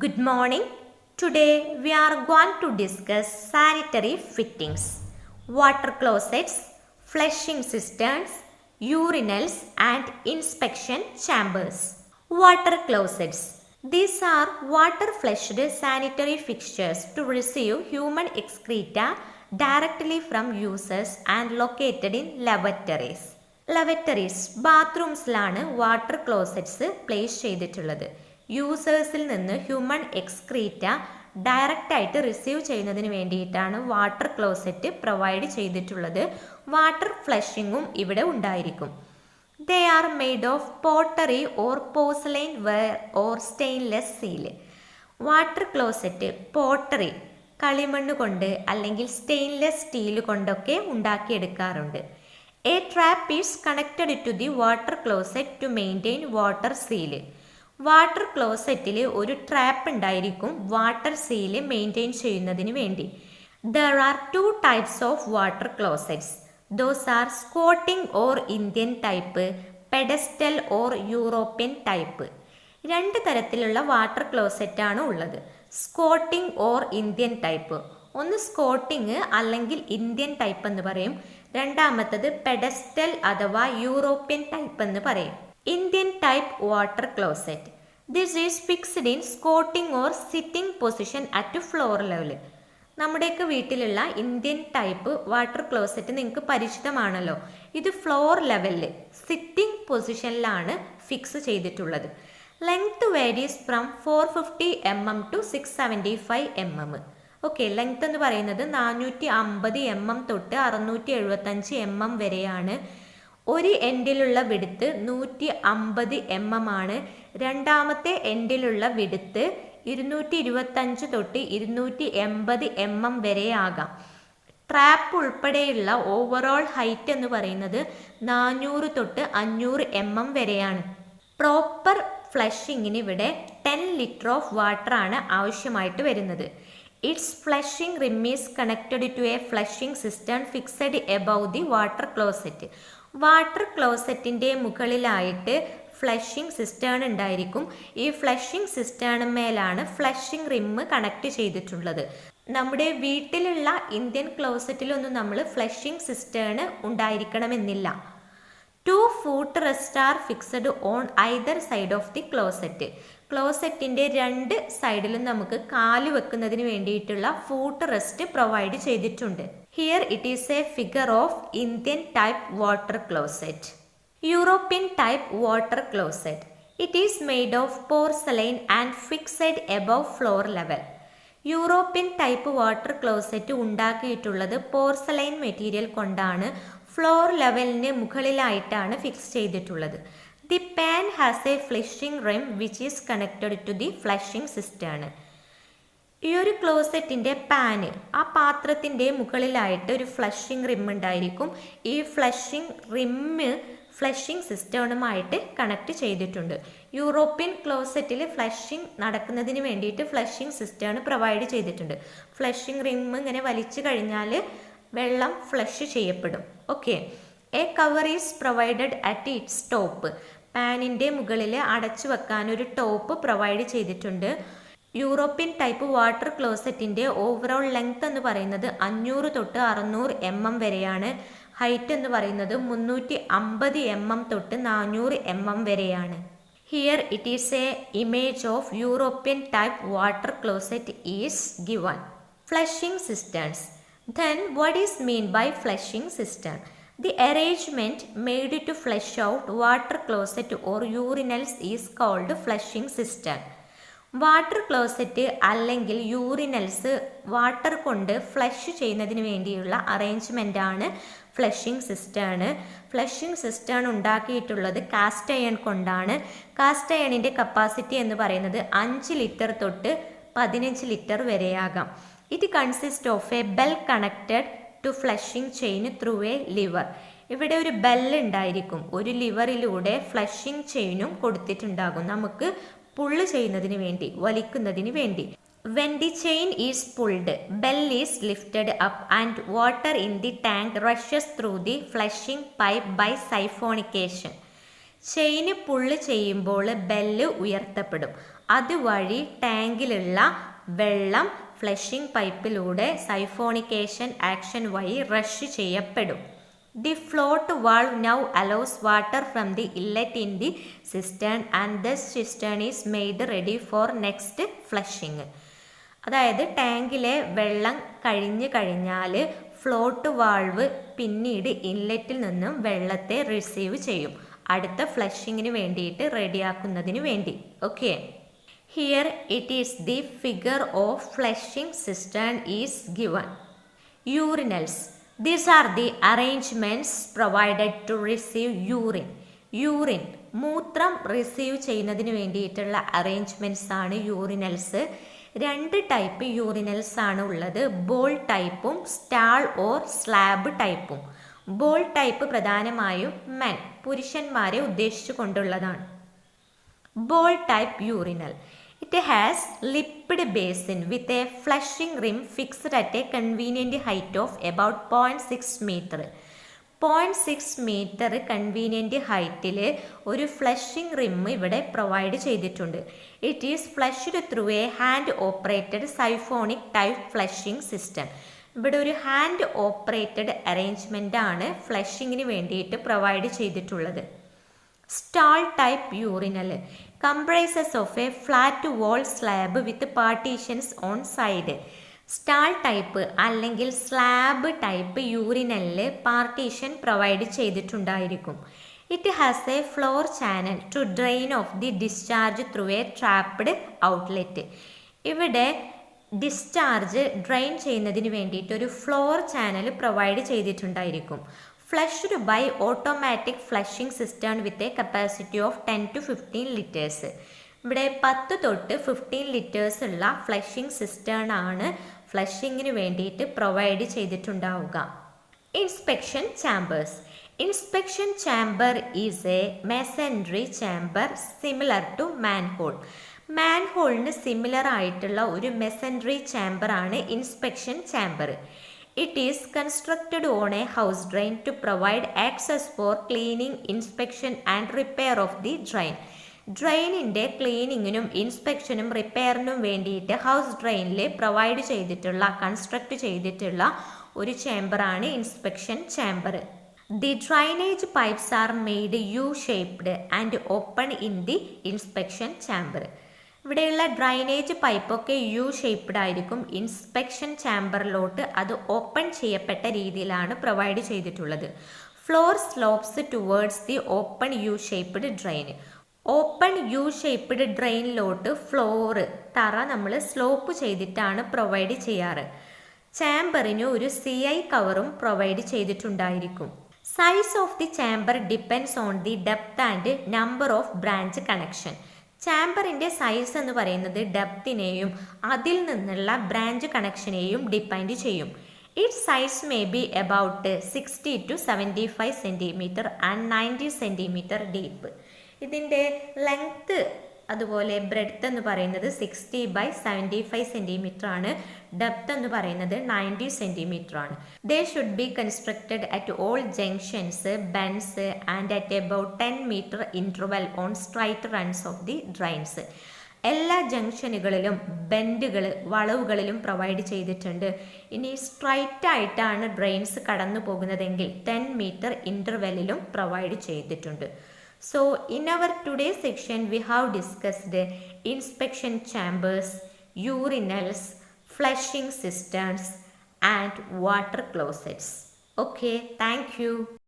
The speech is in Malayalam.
Good morning. Today we are going to discuss sanitary fittings, water closets, flushing cisterns, urinals and inspection chambers. Water closets. These are water flushed sanitary fixtures to receive human excreta directly from users and located in lavatories. Lavatories ബാത്റൂംസിലാണ് വാട്ടർ ക്ലോസറ്റ്സ് പ്ലേസ് ചെയ്തിട്ടുള്ളത്. യൂസേഴ്സിൽ നിന്ന് ഹ്യൂമൻ എക്സ്ക്രീറ്റ ഡയറക്റ്റ് ആയിട്ട് റിസീവ് ചെയ്യുന്നതിന് വേണ്ടിയിട്ടാണ് വാട്ടർ ക്ലോസറ്റ് പ്രൊവൈഡ് ചെയ്തിട്ടുള്ളത്. വാട്ടർ ഫ്ലഷിങ്ങും ഇവിടെ ഉണ്ടായിരിക്കും. They are made of pottery or porcelain ware or stainless steel. Water closet pottery കളിമണ്ണ് കൊണ്ട് അല്ലെങ്കിൽ സ്റ്റെയിൻലെസ് സ്റ്റീൽ കൊണ്ടൊക്കെ ഉണ്ടാക്കിയെടുക്കാറുണ്ട്. A trap is connected to the water closet to maintain water seal. Water ക്ലോസറ്റിൽ ഒരു ട്രാപ്പ് ഉണ്ടായിരിക്കും വാട്ടർ സീല് മെയിൻറ്റെയിൻ ചെയ്യുന്നതിന് വേണ്ടി. There are two types of water closets. Those are squatting or Indian type, pedestal or European type. രണ്ട് തരത്തിലുള്ള വാട്ടർ ക്ലോസറ്റ് ആണ് ഉള്ളത്. Squatting or Indian type. ഒന്ന് സ്കോട്ടിങ് അല്ലെങ്കിൽ ഇന്ത്യൻ ടൈപ്പ് എന്ന് പറയും. രണ്ടാമത്തത് പെഡസ്റ്റൽ അഥവാ യൂറോപ്യൻ ടൈപ്പ് എന്ന് പറയും. Indian type water closet. This is fixed in squatting or sitting position at floor level. നമ്മുടെയൊക്കെ വീട്ടിലുള്ള ഇന്ത്യൻ ടൈപ്പ് വാട്ടർ ക്ലോസറ്റ് നിങ്ങൾക്ക് പരിചിതമാണല്ലോ. ഇത് ഫ്ലോർ ലെവലിൽ സിറ്റിംഗ് പൊസിഷനിലാണ് ഫിക്സ് ചെയ്തിട്ടുള്ളത്. Length varies from 450 mm to 675 mm. Okay, length എന്ന് പറയുന്നത് 450 mm തൊട്ട് 675 mm വരെയാണ്. ഒരു എൻഡിലുള്ള വിഡ്ത്ത് 150 mm ആണ്. രണ്ടാമത്തെ എൻഡിലുള്ള വിഡ്ത്ത് 225 തൊട്ട് 280 mm വരെ ആകാം. ട്രാപ്പ് ഉൾപ്പെടെയുള്ള ഓവറോൾ ഹൈറ്റ് എന്ന് പറയുന്നത് 400 തൊട്ട് 500 mm വരെയാണ്. പ്രോപ്പർ ഫ്ലഷിങ്ങിന് ഇവിടെ 10 ലിറ്റർ ഓഫ് വാട്ടർ ആണ് ആവശ്യമായിട്ട് വരുന്നത്. Its flushing rim is connected to a flushing cistern fixed above the water closet. Water ക്ലോസറ്റിൻ്റെ മുകളിലായിട്ട് ഫ്ലഷിംഗ് സിസ്റ്റേൺ ഉണ്ടായിരിക്കും. ഈ ഫ്ലഷിംഗ് സിസ്റ്റേണിന്മേലാണ് ഫ്ലഷിംഗ് റിമ്മ് കണക്ട് ചെയ്തിട്ടുള്ളത്. നമ്മുടെ വീട്ടിലുള്ള ഇന്ത്യൻ ക്ലോസറ്റിലൊന്നും നമ്മൾ ഫ്ലഷിംഗ് സിസ്റ്റേൺ ഉണ്ടായിരിക്കണമെന്നില്ല. 2 foot rests are fixed on either side of the closet. ക്ലോസറ്റിൻ്റെ രണ്ട് സൈഡിലും നമുക്ക് കാല് വെക്കുന്നതിന് വേണ്ടിയിട്ടുള്ള ഫൂട്ട് റെസ്റ്റ് പ്രൊവൈഡ് ചെയ്തിട്ടുണ്ട്. Here it is a figure of Indian type water closet. European type water closet. It is made of porcelain and fixed above floor level. European type water closet ഉണ്ടാക്കിയിട്ടുള്ളത് പോർസലൈൻ മെറ്റീരിയൽ കൊണ്ടാണ്. ഫ്ലോർ ലെവലിന് മുകളിലായിട്ടാണ് ഫിക്സ് ചെയ്തിട്ടുള്ളത്. The pan has a flushing rim which is connected to the flushing cistern. ഈ ഒരു ക്ലോസറ്റിൻ്റെ പാന്, ആ പാത്രത്തിൻ്റെ മുകളിലായിട്ട് ഒരു ഫ്ലഷിംഗ് റിം ഉണ്ടായിരിക്കും. ഈ ഫ്ലഷിംഗ് റിമ്മ് ഫ്ലഷിംഗ് സിസ്റ്റേണുമായിട്ട് കണക്ട് ചെയ്തിട്ടുണ്ട്. യൂറോപ്യൻ ക്ലോസറ്റിൽ ഫ്ലഷിംഗ് നടക്കുന്നതിന് വേണ്ടിയിട്ട് ഫ്ലഷിംഗ് സിസ്റ്റേൺ പ്രൊവൈഡ് ചെയ്തിട്ടുണ്ട്. ഫ്ലഷിംഗ് റിമ്മ് ഇങ്ങനെ വലിച്ചു കഴിഞ്ഞാൽ വെള്ളം ഫ്ലഷ് ചെയ്യപ്പെടും. Okay, a cover is provided at its top. പാനിൻ്റെ മുകളിൽ അടച്ചു വെക്കാൻ ഒരു ടോപ്പ് പ്രൊവൈഡ് ചെയ്തിട്ടുണ്ട്. യൂറോപ്യൻ ടൈപ്പ് വാട്ടർ ക്ലോസറ്റിൻ്റെ ഓവറോൾ ലെങ്ത് എന്ന് പറയുന്നത് 500 തൊട്ട് 600 mm വരെയാണ്. ഹൈറ്റ് എന്ന് പറയുന്നത് 350 mm തൊട്ട് 400 mm വരെയാണ്. Here it is a image of European type water closet is given. Flushing cisterns. Then what is mean by flushing cistern? The arrangement made to flush out water closet or urinals is called flushing cistern. Water closet അല്ലെങ്കിൽ യൂറിനൽസ് വാട്ടർ കൊണ്ട് ഫ്ലഷ് ചെയ്യുന്നതിന് വേണ്ടിയുള്ള അറേഞ്ച്മെൻ്റ് ആണ് ഫ്ലഷിംഗ് സിസ്റ്റേൺ. ഫ്ലഷിംഗ് സിസ്റ്റേൺ ഉണ്ടാക്കിയിട്ടുള്ളത് കാസ്റ്റ് അയൺ കൊണ്ടാണ്. കാസ്റ്റ് അയണിൻ്റെ കപ്പാസിറ്റി എന്ന് പറയുന്നത് 5 ലിറ്റർ തൊട്ട് 15 ലിറ്റർ വരെയാകാം. It consist of a bell connected to flushing chain through a lever. ഇവിടെ ഒരു ബെല്ല് ഉണ്ടായിരിക്കും. ഒരു ലിവറിലൂടെ ഫ്ലഷിംഗ് ചെയിനും കൊടുത്തിട്ടുണ്ടാകും നമുക്ക് പുള്ള് ചെയ്യുന്നതിന് വേണ്ടി, വലിക്കുന്നതിന് വേണ്ടി. When the chain is pulled, bell is lifted up and water in the tank rushes through the flushing pipe by siphonication. ചെയിന് പുള്ള് ചെയ്യുമ്പോൾ ബെല്ല് ഉയർത്തപ്പെടും. അതുവഴി ടാങ്കിലുള്ള വെള്ളം ഫ്ലഷിംഗ് പൈപ്പിലൂടെ സൈഫോണിക്കേഷൻ ആക്ഷൻ വഴി റഷ് ചെയ്യപ്പെടും. The float valve now allows water from the inlet in the cistern and the cistern is made ready for next flushing. അതായത് ടാങ്കിലെ വെള്ളം കഴിഞ്ഞാൽ ഫ്ലോട്ട് വാൾവ് പിന്നീട് ഇൻലെറ്റിൽ നിന്നും വെള്ളത്തെ റിസീവ് ചെയ്യും അടുത്ത ഫ്ലഷിങ്ങിന് വേണ്ടിയിട്ട് റെഡിയാക്കുന്നതിന് വേണ്ടി. Okay, here it is the figure of flushing cistern is given. Urinals. These are the arrangements provided to receive urine. Urine മൂത്രം റിസീവ് ചെയ്യുന്നതിന് വേണ്ടിയിട്ടുള്ള അറേഞ്ച്മെൻറ്റ്സ് ആണ് യൂറിനൽസ്. 2 ടൈപ്പ് യൂറിനൽസ് ആണ് ഉള്ളത്, ബോൾ ടൈപ്പും സ്റ്റാൾ ഓർ സ്ലാബ് ടൈപ്പും. ബോൾ ടൈപ്പ് പ്രധാനമായും മെൻ പുരുഷന്മാരെ ഉദ്ദേശിച്ചു കൊണ്ടുള്ളതാണ്. Ball type urinal. It has lipped basin with a flushing rim fixed at a convenient height of about 0.6 meter. 0.6 metre convenient ഹൈറ്റിൽ ഒരു ഫ്ലഷിംഗ് റിം ഇവിടെ പ്രൊവൈഡ് ചെയ്തിട്ടുണ്ട്. It is flushed through A hand operated siphonic type flushing system. ഇവിടെ ഒരു ഹാൻഡ് ഓപ്പറേറ്റഡ് അറേഞ്ച്മെൻ്റ് ആണ് ഫ്ലഷിങ്ങിന് വേണ്ടിയിട്ട് പ്രൊവൈഡ് ചെയ്തിട്ടുള്ളത്. Stall type urinal comprises of a flat wall slab with partitions on side. Stall type അല്ലെങ്കിൽ സ്ലാബ് ടൈപ്പ് യൂറിനലിൽ പാർട്ടീഷൻ പ്രൊവൈഡ് ചെയ്തിട്ടുണ്ടായിരിക്കും. It has a floor channel to drain off the discharge through a trapped outlet. ഇവിടെ ഡിസ്ചാർജ് ഡ്രെയിൻ ചെയ്യുന്നതിന് വേണ്ടിയിട്ട് ഒരു ഫ്ലോർ ചാനൽ പ്രൊവൈഡ് ചെയ്തിട്ടുണ്ടായിരിക്കും. Flushed by automatic flushing system with a capacity of 10 to 15 litres. ഇവിടെ 10 തൊട്ട് 15 ലിറ്റേഴ്സ് ഉള്ള ഫ്ലഷിംഗ് സിസ്റ്റം ആണ് ഫ്ലഷിങ്ങിന് വേണ്ടിയിട്ട് പ്രൊവൈഡ് ചെയ്തിട്ടുണ്ടാവുക. Inspection chambers. Inspection chamber is a masonry chamber similar to manhole. മാൻഹോളിന് സിമിലർ ആയിട്ടുള്ള ഒരു മെസൻട്രി ചാമ്പർ ആണ് inspection chamber. It is constructed on a house drain to provide access for cleaning, inspection and repair of the drain. ഡ്രെയിനിൻ്റെ ക്ലീനിങ്ങിനും ഇൻസ്പെക്ഷനും റിപ്പയറിനും വേണ്ടിയിട്ട് ഹൗസ് ഡ്രെയിനിൽ പ്രൊവൈഡ് ചെയ്തിട്ടുള്ള കൺസ്ട്രക്ട് ചെയ്തിട്ടുള്ള ഒരു ചേംബറാണ് inspection chamber. The drainage pipes are made U shaped and open in the inspection chamber. ഇവിടെയുള്ള ഡ്രൈനേജ് പൈപ്പൊക്കെ യു ഷേപ്ഡ് ആയിരിക്കും. ഇൻസ്പെക്ഷൻ ചാമ്പറിലോട്ട് അത് ഓപ്പൺ ചെയ്യപ്പെട്ട രീതിയിലാണ് പ്രൊവൈഡ് ചെയ്തിട്ടുള്ളത്. Floor slopes towards the open U shaped drain. Open U shaped ഡ്രെയിനിലോട്ട് ഫ്ലോറ് തറ നമ്മൾ സ്ലോപ്പ് ചെയ്തിട്ടാണ് പ്രൊവൈഡ് ചെയ്യാറ്. ചാമ്പറിന് ഒരു CI കവറും പ്രൊവൈഡ് ചെയ്തിട്ടുണ്ടായിരിക്കും. Size of the chamber depends on the depth and number of branch connection. ചാമ്പറിൻ്റെ സൈസ് എന്ന് പറയുന്നത് ഡെപ്തിനെയും അതിൽ നിന്നുള്ള ബ്രാഞ്ച് കണക്ഷനെയും ഡിപ്പെൻഡ് ചെയ്യും. It size may be about 60 to 75 centimetre and 90 centimetre deep. ഇതിൻ്റെ ലെങ്ത്ത് അതുപോലെ ബ്രെഡ്ത്ത് എന്ന് പറയുന്നത് 60 by 75 സെൻറ്റിമീറ്റർ ആണ്. ഡെപ്ത് എന്ന് പറയുന്നത് 90 സെൻറ്റിമീറ്റർ ആണ്. They should be constructed at all junctions, bends and at about 10 metre interval on straight runs of the drains. എല്ലാ ജംഗ്ഷനുകളിലും ബെൻഡുകൾ വളവുകളിലും പ്രൊവൈഡ് ചെയ്തിട്ടുണ്ട്. ഇനി സ്ട്രൈറ്റ് ആയിട്ടാണ് ഡ്രെയിൻസ് കടന്നു പോകുന്നതെങ്കിൽ 10 മീറ്റർ ഇൻ്റർവെല്ലിലും പ്രൊവൈഡ് ചെയ്തിട്ടുണ്ട്. So in our today's section we have discussed inspection chambers, urinals, flushing cisterns and water closets. Okay, thank you.